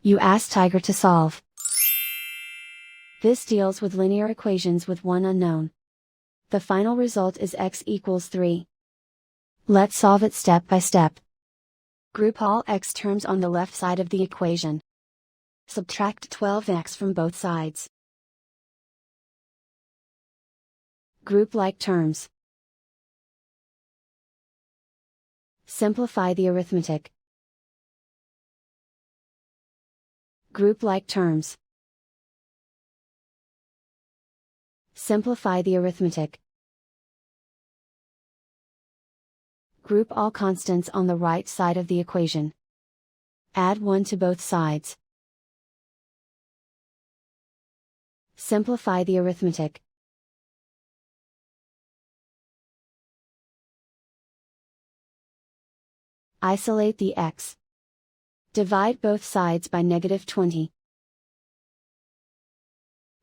You ask Tiger to solve. This deals with linear equations with one unknown. The final result is x equals 3. Let's solve it step by step. Group all x terms on the left side of the equation. Subtract 12x from both sides. Group like terms. Simplify the arithmetic. Group like terms. Simplify the arithmetic. Group all constants on the right side of the equation. Add 1 to both sides. Simplify the arithmetic. Isolate the x. Divide both sides by -20.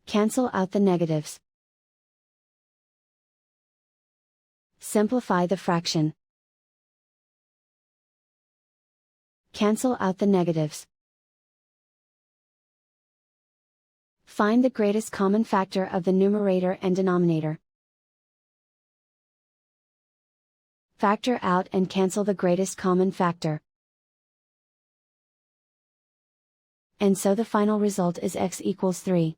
Cancel out the negatives. Simplify the fraction. Cancel out the negatives. Find the greatest common factor of the numerator and denominator. Factor out and cancel the greatest common factor. And so the final result is x equals 3.